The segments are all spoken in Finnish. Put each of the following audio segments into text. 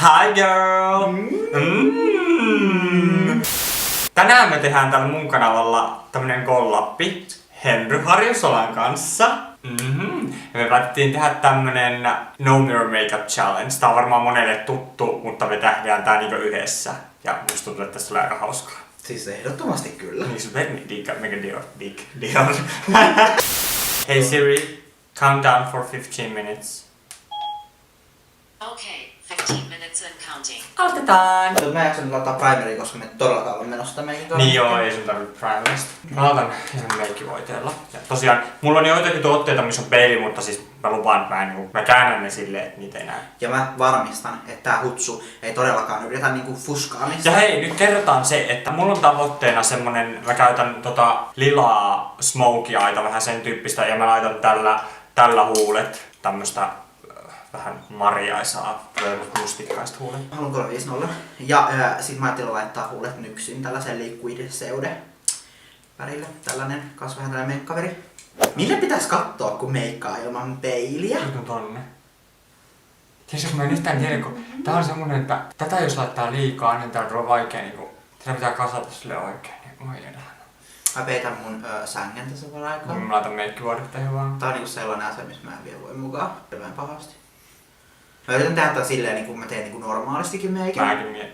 Hi girl! Tänään me tehdään tällä mun kanavalla tämmönen kollappi Henry Harjusolan kanssa. Ja me päätettiin tehdä tämmönen No Mirror Makeup Challenge. Tää on varmaan monelle tuttu, mutta me tehdään tää niinku yhdessä. Ja musta tuntuu, että tässä tulee aika hauskaa. Siis ehdottomasti kyllä. Niin se mega deal. Hey Siri, count down for 15 minutes. Okay, 15 minutes and counting. Aloitetaan! Mä en jaksanut laittaa primeria, koska me todellakaan ole menossa meikin kanssa. Niin joo, ei sun tarvitse primerista. Mä aloitan ihan meikkivoiteella. Ja tosiaan, mulla on joitakin tuotteita, missä on peili, mutta siis mä lupaan, että mä käännän ne silleen, että niitä ei näe. Ja mä varmistan, että tää hutsu ei todellakaan yritä niinku fuskaamista. Ja hei, nyt kerrotaan se, että mulla on tavoitteena semmonen, mä käytän lilaa smokey-aita, vähän sen tyyppistä, ja mä laitan tällä huulet, tämmöstä vähän marjaisaa, mustikkaista huulet. Haluan 350. Ja sit mä ajattelin laittaa huulet nyksin tällaisen liquid seude värille. Tällainen vähän tällainen meikkaveri. Mille pitäis katsoa, kun meikkaa ilman peiliä? Nyt on tonne. Tiedätkö, kun mä en yhtään tiedä, kun tää on semmonen, että tätä jos laittaa liikaa, niin tää on vaikea niinku, tätä pitää kasata sille oikein, niin oi edään. Mä peitän mun sängen tässä vähän aikaa. Mä laitan meikkivuodetta ihan vaan. Tää on niinku sellainen asia, missä mä en vielä voi mukaan. Hirveen pahasti. Mä yritän tehdä tää silleen, niin kuin mä teen niin normaalistikin meikin.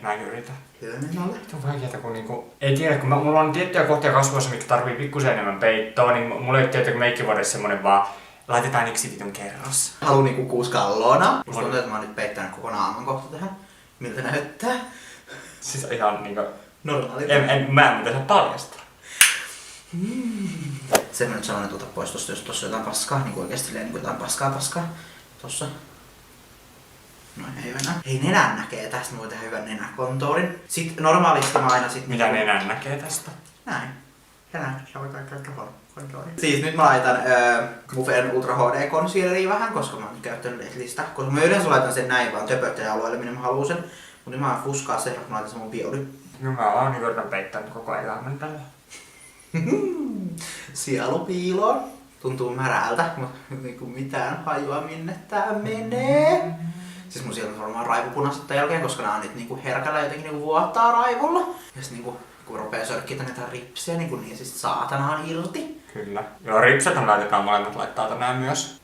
Mäkin yritän. Hyvä niin alle. Se on vaikeeta, kun niinku, ei tiedä, kun mulla on tiettyjä kohtia kasvoissa, mitkä tarvii pikkusen enemmän peittoa, niin mulla ei tiedä, että meikkivuodessa semmonen vaan laitetaan yksi vitun kerros. Haluun niinku 6 kalloona. Musta tuntuu, että mä oon nyt peittänyt koko naaman kohta tähän. Miltä näyttää? Siis ihan niinku, Normaali. mä en mitä paljastaa. Sen mä nyt sanon, että ota pois tosta, jos tossa on jotain paskaa. Niinku oikeesti silleen niinku jotain paskaa. Tossa. No ei oo enää. Hei, nenän näkee tästä, mä voin tehdä hyvän nenäkontourin. Sitten normaalisti mä aina sit... Mitä nenän näkee tästä? Näin. Nenän. Ja voi kaikkea kontouri. Siis nyt mä laitan Mufen Ultra HD Concealeria vähän, koska mä oon nyt käyttänyt Leslistä. Koska mä yleensä laitan sen näin vaan töpöttäjäalueelle, minne mä haluun sen. Mut nyt mä oon fuskaa sen, kun mä laitan sen mun bioli. No mä oon niin yritän peittää koko elämän tällä. Sielu piiloon. Tuntuu märältä, mutta niinku mitään hajua minne tää menee. Siis mun sieltä on varmaan raivopunaiset tämän jälkeen, koska nää on nyt niinku herkällä jotenkin niinku vuottaa raivolla. Ja sit niinku kun rupee sörkkiä näitä ripsiä, niin siis saatanaan irti. Kyllä. Joo, ripsethän laitetaan molemmat laittaa tänään myös.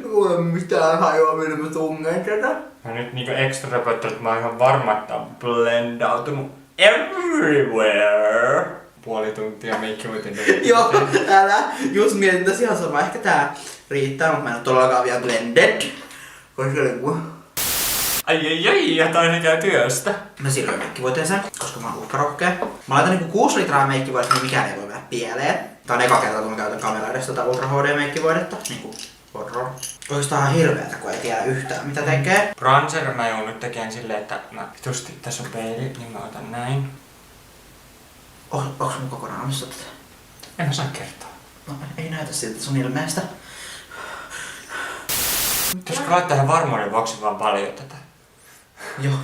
Mulla ei ole mitään hajua, minne mä tungen tätä. Ja nyt niinku extra röpöttelyt, että mä oon ihan varma, että on blendautunut everywhere. Puoli tuntia meikkivuotin. Joo, älä. Just mietin tässä ihan sama. Ehkä tää riittää, mutta mä en oo todellakaan vielä blended. Koska niinku... Ai, ja toinen käy työstä. Mä siirryin meikkivuoteeseen, koska mä oon uhkarohkea. Mä laitan niinku 6 litraa meikkivuodetta, niin mikään ei voi mennä pieleen. Tää on eka kerta, kun mä käytän kamera edes tätä Ultra HD meikkivuodetta. Niinku horror. Oikeastaan on hirveetä, kun ei tiedä yhtään mitä tekee. Bronzer mä joudun nyt tekemään silleen, että mä vitusti tässä on peili, niin mä otan näin. Onks mun kokonaan omissa tätä? En mä saa kertoa. No ei näytä siltä, että se on ilmeistä. Pitäisikö laittaa ihan varmuuden vuoksi vaan paljon tätä? Joo.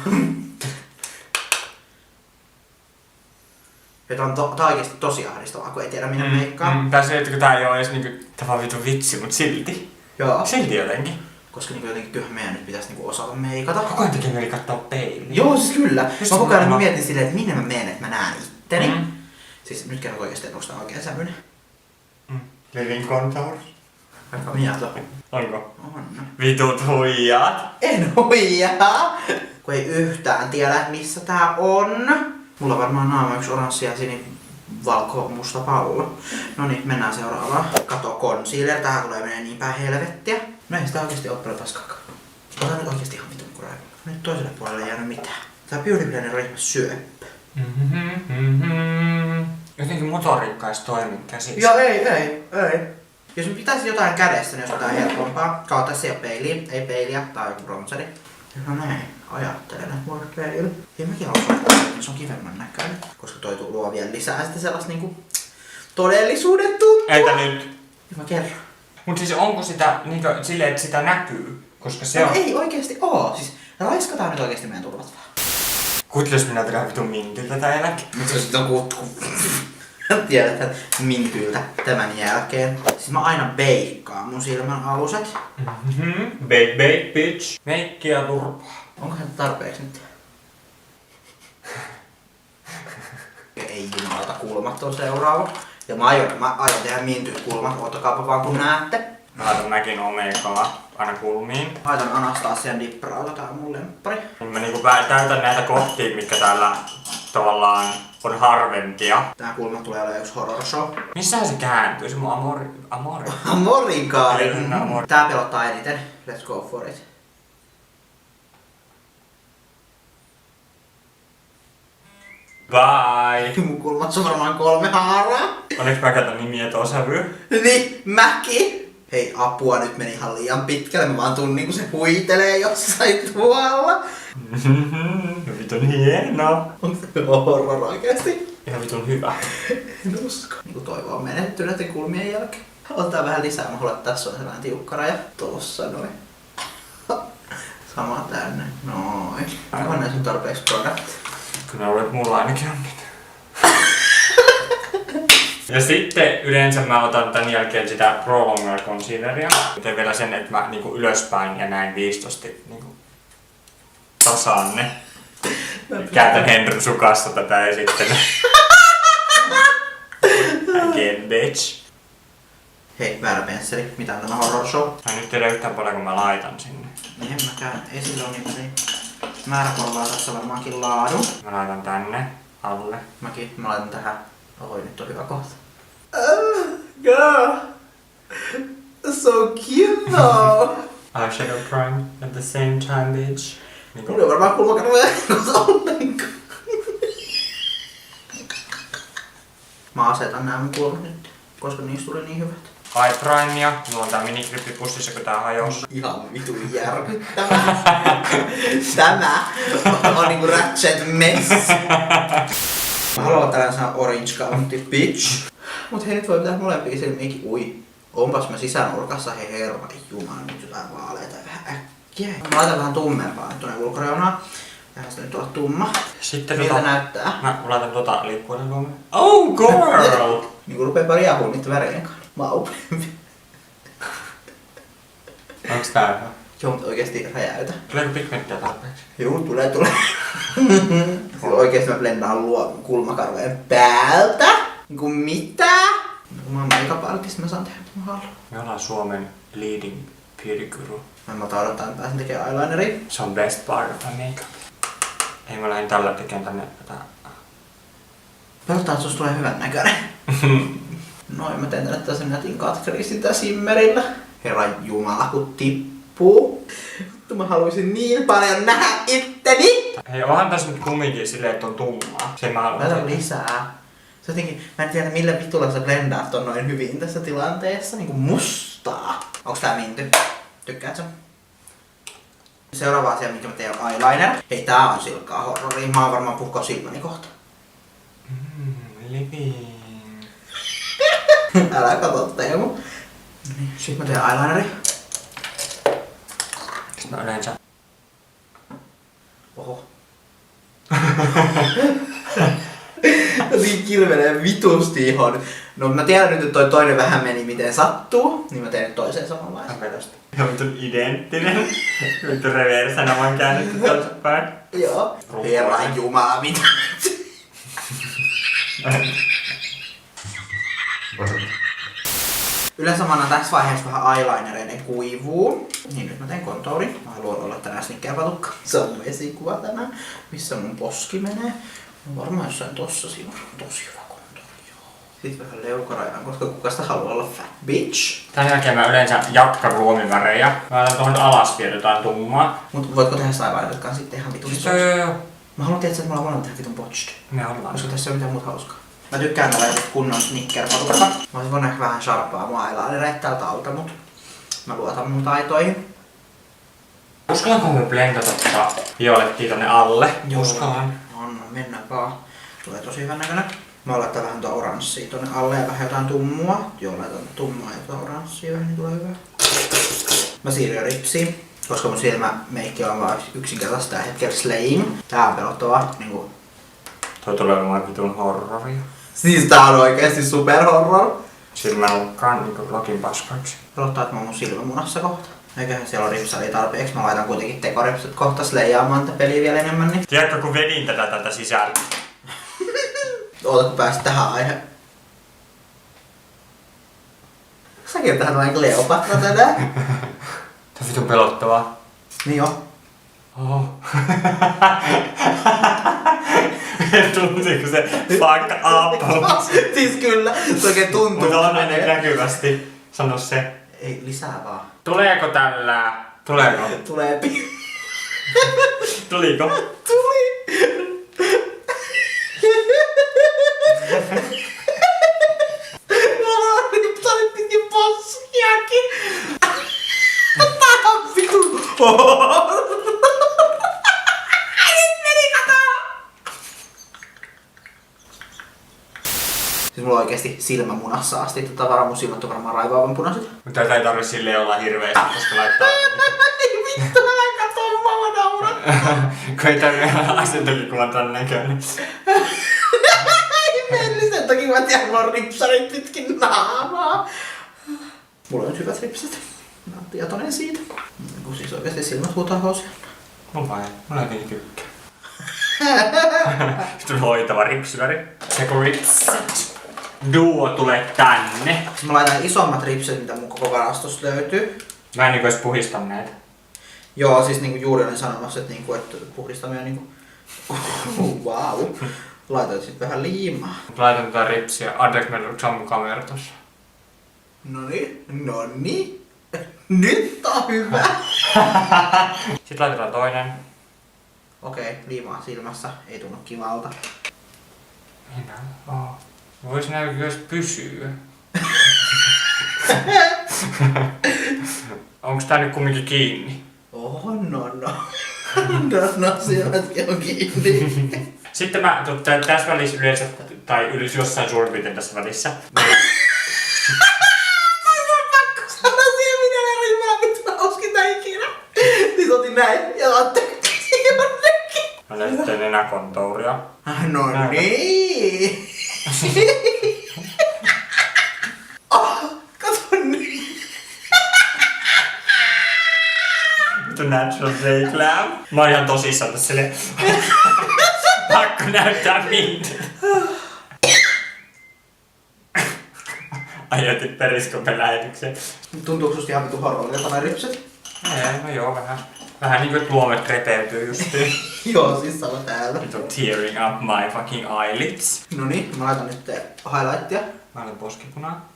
Ja tää on oikeesti tosi ahdistavaa, kun ei tiedä minä meikkaa. Tää se, että tää ei oo edes niinku tää vaan vitun vitsi, mut silti. Joo. Silti jotenkin. Koska niinku jotenkin kyllähän meidän nyt pitäis niinku osata meikata. Koko ajan tekee mieli kattoo peiliin. Joo, siis kyllä. Just Mä koko ajan mä- mietin silleen, että minne mä menen, että mä näen itteni. Siis nyt kerron oikeesti, että onks tää oikein sävyinen. Living contour. Aika mieto. Onko? On. Vitut huijaat. En huijaa! Kun ei yhtään tiedä, missä tää on. Mulla on varmaan naama yksi oranssi ja valko musta pallo. No niin, mennään seuraavaan. Kato concealer, tähän tulee menee niin päin helvettiä. No ei sitä oikeesti oo paljon paskaakaan. Ota nyt oikeesti ihan vitun kuraivu. Nyt toiselle puolelle ei jäänyt mitään. Tää Beauty Blender ryhmä syöppö. Jotenkin motoriikka edes toimi käsissä. Joo, ei. Jos pitäisi jotain kädessä, niin olisi jotain helpompaa. Kautta tässä ei oo peiliä, ei peiliä, tää on joku bronzeri. No näin, ajattelen, että mulla on peili. Ja mäkin haluan laittaa, että se on kivemman näköinen. Koska toi luo vielä lisää sitten sellaista niinku todellisuuden tuntua. Entä nyt? Ja mä kerron. Mut siis onko sitä niinku silleen, että sitä näkyy? Koska se on... Ei oikeesti oo. Siis raiskataan nyt oikeesti meidän turvat vaan. Kuuntele, jos minä tehdään vitun mintiltä tää eläke. Mut se on sitten kutku. Tiedätkö Mintyltä tämän jälkeen. Siis mä aina beikkaan mun silmän aluset. Bake, bitch. Meikkiä turpaa. Onko se tarpeeksi nyt? Ei jumalata, kulmat on seuraava. Ja mä aion tehdä Mintyt kulmat, ottakaapa vaan kun näette. Mä laitan mäkin omegaa aina kulmiin. Laitan Anastasian dipperauta, tää on mun lemppari. Mä niinku täytän näitä kohtia, mitkä täällä tavallaan on harvempia. Tää kulma tulee olemaan yksi horror show. Missähän se kääntyy? Se mun amori. Amorinkaari! Amori. Tää pelottaa eniten. Let's go for it. Bye! Mun kulmat on varmaan 3 haaraa. Onneksi mä käytän nimiä tuon sävyyn. Niin, mäkin! Hei, apua, nyt meni ihan liian pitkälle. Mä vaan tunnin, kun se huitelee jossain tuolla. Vitun hieno. Onko se horror oikeesti? Ihan vitun hyvä. En usko. Niinku toivo on menetty näiden kulmien jälkeen. Ottaa vähän lisää. Mä haluan, että tässä on sellainen tiukka raja. Tossa noin. Sama tänne. Noin. Onhan näissä on tarpeeksi product. Kyllä olet mulla ainakin on niitä. Ja sitten yleensä mä otan tän jälkeen sitä Prolonger Concealeria. Teen vielä sen, että mä niinku ylöspäin ja näin viistosti niinku tasaan ne. Käytän Henry sukassa tätä esittelyä. Again, bitch. Hei, väärä pensseli. Mitä on tämä horror show? Mä nyt tiedä yhtään paljon kun mä laitan sinne. Niin en mäkään. Ei sillä ole niin määrä korvaa tässä varmaankin laadun. Mä laitan tänne alle. Mäkin. Mä laitan tähän. Oi, nyt on hyvä kohta. God. So cute though. Eyeshadow prime at the same time, bitch. Mulla on varmaan kulmakarvoja ollenkaan. Mä asetan nää mun kulmat nyt, koska niistä tuli niin hyvät. Eye primea. Mulla on tää minigrippipussissa, kun tää hajosi. Ihan vitun järkyttävää. Tämä on niinku Ratchet Mess. Mä haluan olla tällainen sana Orange County Bitch. Mut hei, nyt voi pitää molempia silmiinkin. Ui, onpas mä sisänurkassa, hei herra jumala, nyt jotain vaaleita vähän äkkiä. Mä laitan vähän tummempaa nyt tuonne ulkoreunaan. Vähän sitä nyt olla tumma. Sitten Miltä näyttää? Mä laitan liikkuuden tuonne. Oh girl! Niinku rupee pari jahua niitä värien kanssa. Maupempi. Onks tää hyvä? Joo, mutta oikeesti räjäytä. Tuleeko pigmenttiä tarpeeksi? Juu, tulee. Oikeesti mä blendaan kulmakarvojen päältä. Niinku mitä? Mä oon makeup artist, mä saan tehdä mitä mä haluan. Me ollaan Suomen leading beauty guru. Mä en malta odottaa, että pääsen tekemään eyelineria. Se on best part of my makeup. Ei mä lähdin tällä tekemään tänne tätä. Pelottaa, että susta tulee hyvän näköinen. Noin, mä teen tänne tällaisen nätin katkarisin tää simmerillä. Herran jumala, kun tippuu. Vittu, mä haluaisin niin paljon nähdä itteni. Hei, onhan tässä nyt kumminkin silleen, että on tummaa. Se mä haluan Laita tehdä. lisää. Se jotenkin, mä en tiedä millä vitulla sä blendaat ton noin hyvin tässä tilanteessa. Niinku mustaa. Onks tää Minty? Tykkäätkö? Seuraava asia, mikä mä teen, on eyeliner. Hei, tää on silkkaa horroria. Mä oon varmaan puhkoa silmäni kohta. Living. Älä kato Teemu. Niin, sit mä teen eyelineri. Sitten mä yleensä... Oho. Niin kirvelee vitusti ihon. No mä tiedän nyt, että toi toinen vähän meni miten sattuu. Niin mä teen nyt toiseen samanlaisen. Tästä. Ihan vitun identtinen. Vitun reversänä vaan käännetty toisinpäin. Joo. Herran jumala, mitä? Yleensä mä annan tässä vaiheessa vähän eyelinereiden kuivuu. Niin nyt mä teen kontourin. Mä haluan olla tänään snickerpatukka. Se on mun esikuva tänään. Missä mun poski menee. On varmaan jossain tossa siinä on tosi hyvä kontouri. Joo. Sitten vähän leukarajaan, koska kuka sitä haluaa olla fat bitch. Tän jälkeen mä yleensä jatkan ruomivärejä. Mä laitan tuohon alas vielä jotain tummaa. Mut voitko tehdä sitä eyelinerit kanssa sitten ihan vitun isoksi? Joo. Mä haluan tietää, että me ollaan molemmat tehdä vitun botched. Me ollaan. Koska tässä ei ole mitään muuta hauskaa. Mä tykkään tällä kunnon snickerpatukka. Mä olisin voinut ehkä vähän sharpaa mua eyelinereitä tältä alta, mut mä luotan mun taitoihin. Uskallanko mä blendata tota violettia tonne alle? Uskallan. Anna mennä vaan. Tulee tosi hyvän näköinen. Mä laitan vähän tuota oranssia tonne alle ja vähän jotain tummua. Joo, laitan tummaa ja tuota oranssia vähän, niin tulee hyvää. Mä siirryn ripsiin, koska mun silmämeikki on vaan yksinkertaisesti tää hetkellä slame. Tää on pelottavaa. Niinku... Toi tulee olemaan vitun horroria. Siis tää on oikeesti superhorror. Silmä lukkaan niinku lokin paskoiksi. Pelottaa, että mä oon mun silmämunassa kohta. Eiköhän siellä ole ripsaria tarpeeksi. Mä laitan kuitenkin tekoripsat kohta leijaamaan tätä peliä vielä enemmän. Niin... Tiedätkö, kun vedin tätä sisällä? Oota, kun pääsit tähän aihe. Säkin oot tähän noin Kleopatra tänään. Tää on vitun pelottavaa. Niin joo. Oho. Tuntuuko se fuck up? Siis kyllä, se oikein tuntuu. Mutta on näkyvästi. Sano se. Ei, lisää vaan. Tuleeko tällä? Tuleeko? Tulee Tuliko? Tuli! Mulla on ripsarit pitkin poskiakin. Tää on vitun Nyt meni katoa! Siis mulla on oikeesti silmämunassa asti. Mun silmät on varmaan raivaavan punaiset. Mutta tätä ei tarvi silleen olla hirveästi, koska laittaa... Ei vittu, älä katoo, mä nauran. Kun ei tarvitse asentokikuvan tän näköinen. Ihmeellinen, sen takia mä tiedän, mulla on ripsarit pitkin naamaa. Mulla on hyvät ripsat. Mä oon tietoinen siitä. Kun siis oikeesti silmät huutaa housia. Mulla jotenkin tykkää. Sitten on hoitava ripsyväri. Seko ripsat. Duo tulee tänne. Mä laitan isommat ripset, mitä mun koko varastosta löytyy. Mä en niinku edes puhista näitä. Joo, siis niinku juuri olin sanomassa, että, niinku, että puhdistaminen niinku... Wow. Laitan sit vähän liimaa. Laitan tätä ripsiä. Anteeksi, meillä on sammu kamera tossa. Noniin. Nyt on hyvä. Sitten laitetaan toinen. Okei, liimaa silmässä. Ei tunnu kivalta. Minä? Vois nää myös pysyä. Onks tää nyt kumminkin kiinni? No. No, silmätkin on kiinni. Sitten mä tässä välissä yleensä, tai yleensä jossain suurin piirtein tässä välissä. Pakko sanoa siihen, mitä ne rimaa, mitä mä hauskinta ikinä. Siis otin näin ja laittelin jonnekin. Mä näin sitten nenäkontouria. No niin. Kato nyt. Vittu natural day glam. Mä oon ihan tosissaan tässä silleen. Pakko näyttää miltä. Ajoitin periskopen lähetykseen. Tuntuuko susta ihan vitu horrorilta noi ripset? Ei, no joo vähän. Vähän niinku et luomet repeytyy justiin. Joo, siis sama täällä. Nyt on tearing up my fucking eyelids. Noniin, mä laitan nyt highlightia. Mä laitan poskipunaa.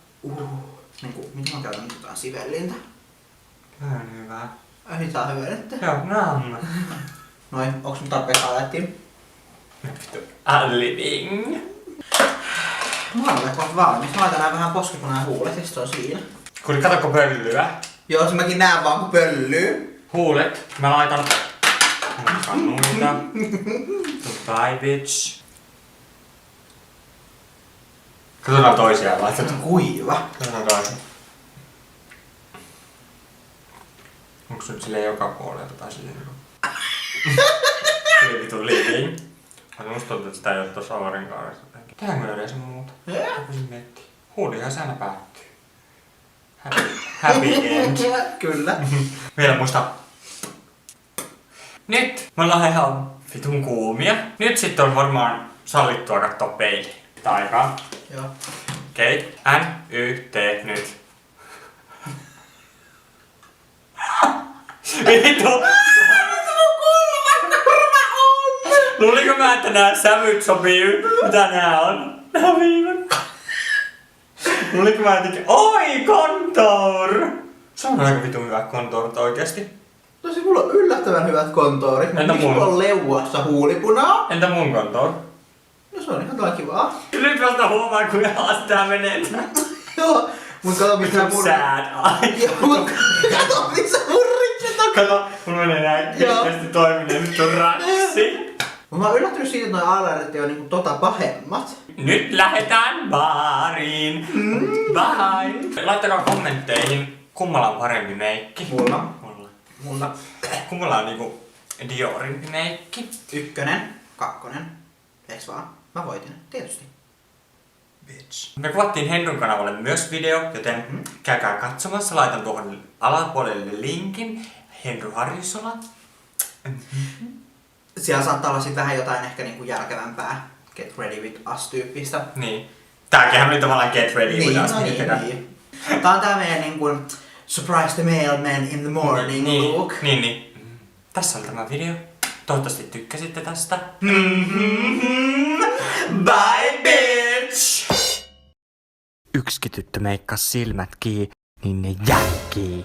Niinku, miten mä käytän nyt jotain sivellintä? Tää on hyvä. Ei saa hyvä nyt. Joo, nam. Noin, onks mun tarpeeksi highlightia? Vittu, I'm living. Mä olen kohta valmis. Mä laitan nää vähän poskipunaa ja huulet ja sit se on siinä. Kuule, katokko pöllyä? Joo, se mäkin näen vaan kun pöllyy. Huulet. Mä laitan kannuita. Goodbye, bitch. Katsotaan toisiaan Se on kuiva. Katsotaan toisiaan. Onks nyt silleen joka puolelta tai silleen niinku? Vittu living. Musta tuntuu, että sitä ei oo tossa avarinkaaressa. Tehdäänkö me yleensä muuta? Voisin miettiä. Huulihan se aina päättyy. Happy end. Kyllä. Vielä muista. Nyt me ollaan ihan vitun kuumia. Nyt sitten on varmaan sallittua katsoa peiliin. Taikaa. Joo. Okei. N-Y-T nyt. Vittu! Luulinko mä, että nää sävyt sopii? Mitä nää on? Nää on viimeinen. Luulinko mä jotenkin, oi kontour! Se on aika vitun hyvä kontour oikeesti. No siis mulla on yllättävän hyvät kontourit. Entä Miksi mun? mulla on leuassa huulipunaa? Entä mun kontour? No se on ihan todella kivaa. Nyt vasta huomaan, kuin alas tää menee. Joo. Mut kato missä mun... Sad eye. Joo, mut kato missä mun rikset on. Kato, mun menee näin Joo. kestästi toiminen, nyt on raksi. Mä oon yllättynyt siitä, että noi aalarit on niinku pahemmat. Nyt lähdetään baariin. Bye. Laittakaa kommentteihin, kummalla on parempi meikki. Mulla. Mulla. Kummalla on niinku Diorin meikki. 1, 2. Eiks vaan? Mä voitin, tietysti. bitch. Me kuvattiin Henryn kanavalle myös video, joten käykää katsomassa. Laitan tuohon alapuolelle linkin. Henry Harjusola. Siellä saattaa olla sit vähän jotain ehkä niinku järkevämpää Get Ready With Us-tyyppistä. Niin. Tääkinhän oli tavallaan Get Ready With Us. Niin. Tää on tää meidän niinku Surprise the Mailman in the Morning look. Niin. Tässä on tämä video. Toivottavasti tykkäsitte tästä. Bye bitch! Yksikin tyttö meikkas silmät kiinni, niin ne jäkkii.